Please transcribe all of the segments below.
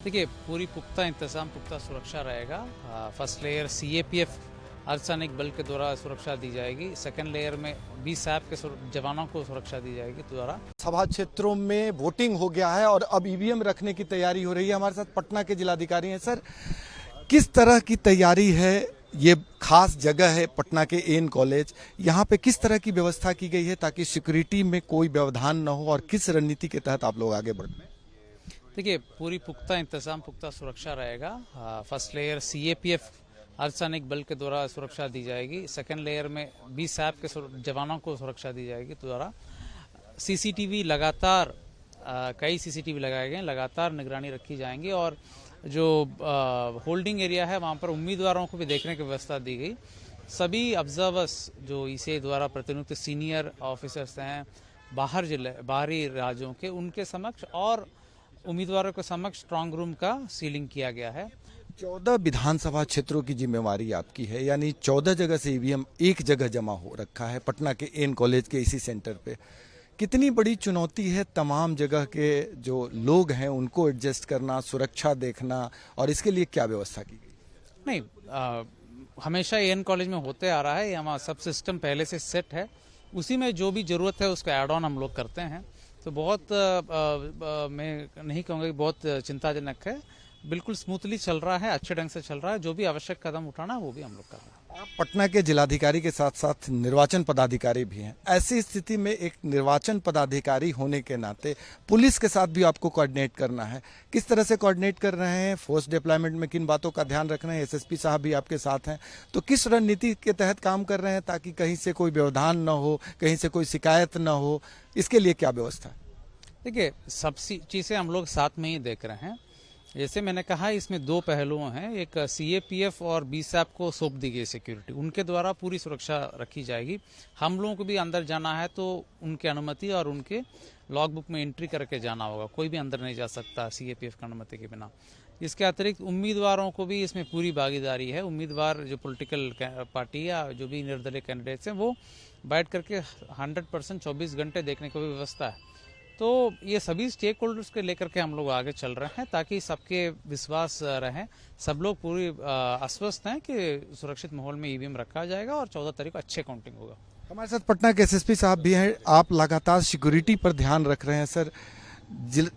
देखिए, पूरी पुख्ता इंतज़ाम, पुख्ता सुरक्षा रहेगा। फर्स्ट लेयर सीएपीएफ अर्धसैनिक बल के द्वारा सुरक्षा दी जाएगी। सेकंड लेयर में बीएसएफ के जवानों को सुरक्षा दी जाएगी द्वारा। सभा क्षेत्रों में वोटिंग हो गया है और अब ईवीएम रखने की तैयारी हो रही है। हमारे साथ पटना के जिलाधिकारी हैं। सर, किस तरह की तैयारी है? ये खास जगह है पटना के एन कॉलेज, यहाँ पे किस तरह की व्यवस्था की गई है ताकि सिक्योरिटी में कोई व्यवधान न हो, और किस रणनीति के तहत आप लोग आगे बढ़ रहे हैं? देखिए, पूरी पुख्ता इंतज़ाम, पुख्ता सुरक्षा रहेगा। फर्स्ट लेयर सीएपीएफ अर्धसैनिक बल के द्वारा सुरक्षा दी जाएगी। सेकंड लेयर में बीएसएफ के जवानों को सुरक्षा दी जाएगी द्वारा। सीसीटीवी लगातार, कई सीसीटीवी लगाए गए, लगातार निगरानी रखी जाएंगी। और जो होल्डिंग एरिया है वहाँ पर उम्मीदवारों को भी देखने की व्यवस्था दी गई। सभी ऑब्जर्वर्स जो इसे द्वारा प्रतिनियुक्त सीनियर ऑफिसर्स हैं बाहरी राज्यों के, उनके समक्ष और उम्मीदवारों के समक्ष स्ट्रांग रूम का सीलिंग किया गया है। 14 विधानसभा क्षेत्रों की जिम्मेवारी आपकी है, यानी 14 जगह से ईवीएम एक जगह जमा हो रखा है पटना के एन कॉलेज के इसी सेंटर पे। कितनी बड़ी चुनौती है तमाम जगह के जो लोग हैं उनको एडजस्ट करना, सुरक्षा देखना, और इसके लिए क्या व्यवस्था की गई? नहीं, हमेशा एन कॉलेज में होते आ रहा है। हमारा सब सिस्टम पहले से सेट है, उसी में जो भी जरूरत है उसका एड ऑन हम लोग करते हैं। तो बहुत मैं नहीं कहूँगा कि बहुत चिंताजनक है, बिल्कुल स्मूथली चल रहा है, अच्छे ढंग से चल रहा है। जो भी आवश्यक कदम उठाना है वो भी हम लोग कर रहे हैं। आप पटना के जिलाधिकारी के साथ साथ निर्वाचन पदाधिकारी भी हैं। ऐसी स्थिति में एक निर्वाचन पदाधिकारी होने के नाते पुलिस के साथ भी आपको कोऑर्डिनेट करना है। किस तरह से कोऑर्डिनेट कर रहे हैं? फोर्स डिप्लॉयमेंट में किन बातों का ध्यान रख रहे हैं? एसएसपी साहब भी आपके साथ हैं, तो किस रणनीति के तहत काम कर रहे हैं ताकि कहीं से कोई व्यवधान न हो, कहीं से कोई शिकायत न हो? इसके लिए क्या व्यवस्था है? देखिए, सब चीज़ें हम लोग साथ में ही देख रहे हैं। जैसे मैंने कहा, इसमें दो पहलू हैं। एक सीएपीएफ और बीएसएफ को सौंप दी गई सिक्योरिटी, उनके द्वारा पूरी सुरक्षा रखी जाएगी। हम लोगों को भी अंदर जाना है तो उनकी अनुमति और उनके लॉग बुक में एंट्री करके जाना होगा। कोई भी अंदर नहीं जा सकता सीएपीएफ की अनुमति के बिना। इसके अतिरिक्त उम्मीदवारों को भी इसमें पूरी भागीदारी है। उम्मीदवार जो पॉलिटिकल पार्टी या जो भी निर्दलीय कैंडिडेट्स हैं वो बैठ करके 100% 24 घंटे देखने की भी व्यवस्था है। तो ये सभी स्टेक होल्डर्स के लेकर के हम लोग आगे चल रहे हैं ताकि सबके विश्वास रहे। सब लोग पूरी आश्वस्त हैं कि सुरक्षित माहौल में ईवीएम रखा जाएगा और 14 तारीख को अच्छे काउंटिंग होगा। हमारे साथ पटना के एसएसपी साहब भी हैं। आप लगातार सिक्योरिटी पर ध्यान रख रहे हैं। सर,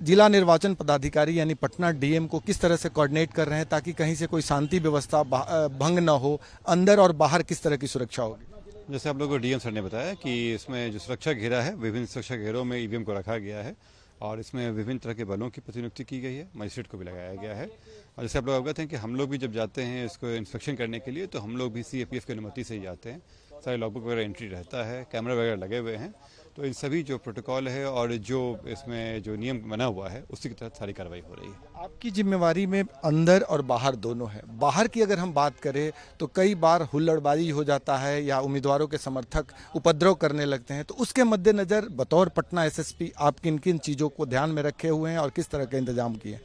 जिला निर्वाचन पदाधिकारी यानी पटना डीएम को किस तरह से कोऑर्डिनेट कर रहे हैं ताकि कहीं से कोई शांति व्यवस्था भंग न हो? अंदर और बाहर किस तरह की सुरक्षा होगी? जैसे आप लोगों को डीएम सर ने बताया कि इसमें जो सुरक्षा घेरा है, विभिन्न सुरक्षा घेरों में ईवीएम को रखा गया है और इसमें विभिन्न तरह के बलों की प्रतिनियुक्ति की गई है। मजिस्ट्रेट को भी लगाया गया है। और जैसे आप लोग अवगत हैं कि हम लोग भी जब जाते हैं इसको इंस्पेक्शन करने के लिए तो हम लोग भी सीएपीएफ की अनुमति से ही जाते हैं। सारे लॉगबुक वगैरह एंट्री रहता है, कैमरा वगैरह लगे हुए हैं। तो इन सभी जो प्रोटोकॉल है और जो इसमें जो नियम बना हुआ है उसी के तहत सारी कार्रवाई हो रही है। आपकी जिम्मेवारी में अंदर और बाहर दोनों है। बाहर की अगर हम बात करें तो कई बार हुल्लड़बाजी हो जाता है या उम्मीदवारों के समर्थक उपद्रव करने लगते हैं, तो उसके मद्देनजर बतौर पटना एसएसपी आप किन किन चीज़ों को ध्यान में रखे हुए हैं और किस तरह के इंतजाम किए?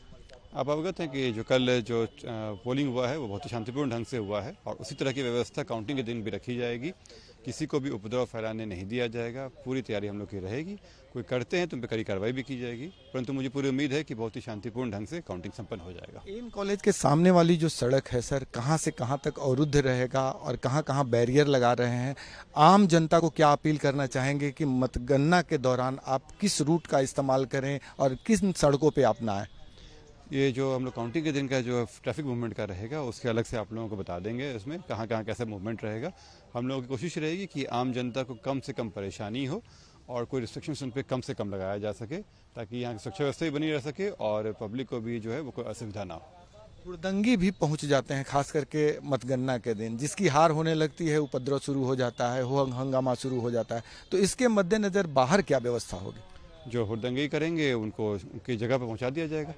आप अवगत हैं कि जो कल जो पोलिंग हुआ है वो बहुत ही शांतिपूर्ण ढंग से हुआ है और उसी तरह की व्यवस्था काउंटिंग के दिन भी रखी जाएगी। किसी को भी उपद्रव फैलाने नहीं दिया जाएगा। पूरी तैयारी हम लोग की रहेगी। कोई करते हैं तो उन पर कड़ी कार्रवाई भी की जाएगी, परंतु मुझे पूरी उम्मीद है कि बहुत ही शांतिपूर्ण ढंग से काउंटिंग संपन्न हो जाएगा। एन कॉलेज के सामने वाली जो सड़क है सर, कहाँ से कहाँ तक अवरुद्ध रहेगा और कहाँ कहाँ बैरियर लगा रहे हैं? आम जनता को क्या अपील करना चाहेंगे कि मतगणना के दौरान आप किस रूट का इस्तेमाल करें और किन सड़कों पर आप ना आए? ये जो हम लोग काउंटिंग के दिन का जो ट्रैफिक मूवमेंट का रहेगा उसके अलग से आप लोगों को बता देंगे। इसमें कहाँ कहाँ कैसा मूवमेंट रहेगा। हम लोगों की कोशिश रहेगी कि आम जनता को कम से कम परेशानी हो और कोई रिस्ट्रिक्शंस उन पर कम से कम लगाया जा सके ताकि यहाँ की सुरक्षा व्यवस्था भी बनी रह सके और पब्लिक को भी जो है वो कोई असुविधा ना हो। हुड़दंगी भी पहुंच जाते हैं खास करके मतगणना के दिन। जिसकी हार होने लगती है उपद्रव शुरू हो जाता है, हंगामा शुरू हो जाता है। तो इसके मद्देनजर बाहर क्या व्यवस्था होगी? जो हुड़दंगी करेंगे उनको उनकी जगह पर पहुँचा दिया जाएगा।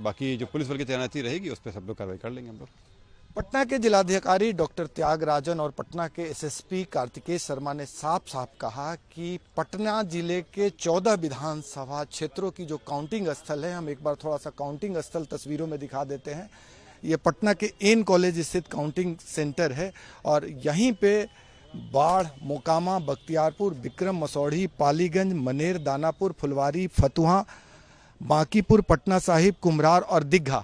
बाकी जो पुलिस बल की तैनाती रहेगी उस पर सब लोग कार्रवाई कर लेंगे हम लोग। पटना के जिलाधिकारी डॉक्टर त्यागराजन और पटना के एसएसपी कार्तिकेय शर्मा ने साफ साफ कहा कि पटना जिले के 14 विधानसभा क्षेत्रों की जो काउंटिंग स्थल है, हम एक बार थोड़ा सा काउंटिंग स्थल तस्वीरों में दिखा देते हैं। ये पटना के एन कॉलेज स्थित काउंटिंग सेंटर है और यहीं पे बाढ़, मोकामा, बख्तियारपुर, विक्रम, मसौढ़ी, पालीगंज, मनेर, दानापुर, फुलवारी, फतुहा, बांकीपुर, पटना साहिब, कुम्हरार और दीघा,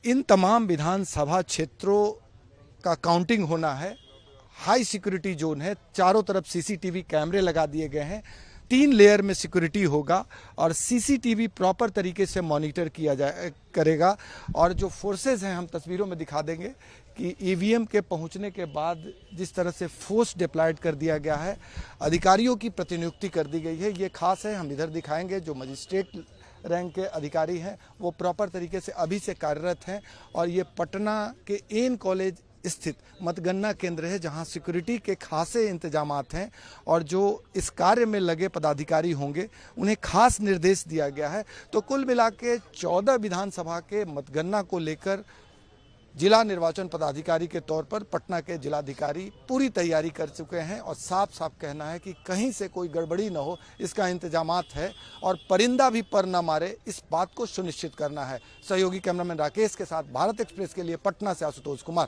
इन तमाम विधानसभा क्षेत्रों का काउंटिंग होना है। हाई सिक्योरिटी जोन है, चारों तरफ सीसीटीवी कैमरे लगा दिए गए हैं, 3 लेयर में सिक्योरिटी होगा और सीसीटीवी प्रॉपर तरीके से मॉनिटर किया करेगा। और जो फोर्सेस हैं, हम तस्वीरों में दिखा देंगे कि ईवीएम के पहुंचने के बाद जिस तरह से फोर्स डिप्लॉयड कर दिया गया है, अधिकारियों की प्रतिनियुक्ति कर दी गई है। ये खास है, हम इधर दिखाएंगे। जो मजिस्ट्रेट रैंक के अधिकारी हैं वो प्रॉपर तरीके से अभी से कार्यरत हैं और ये पटना के एन कॉलेज स्थित मतगणना केंद्र है जहां सिक्योरिटी के खासे इंतजामात हैं और जो इस कार्य में लगे पदाधिकारी होंगे उन्हें खास निर्देश दिया गया है। तो कुल मिला के 14 विधानसभा के मतगणना को लेकर जिला निर्वाचन पदाधिकारी के तौर पर पटना के जिलाधिकारी पूरी तैयारी कर चुके हैं और साफ साफ कहना है कि कहीं से कोई गड़बड़ी न हो, इसका इंतजामात है और परिंदा भी पर न मारे, इस बात को सुनिश्चित करना है। सहयोगी कैमरामैन राकेश के साथ भारत एक्सप्रेस के लिए पटना से आशुतोष कुमार।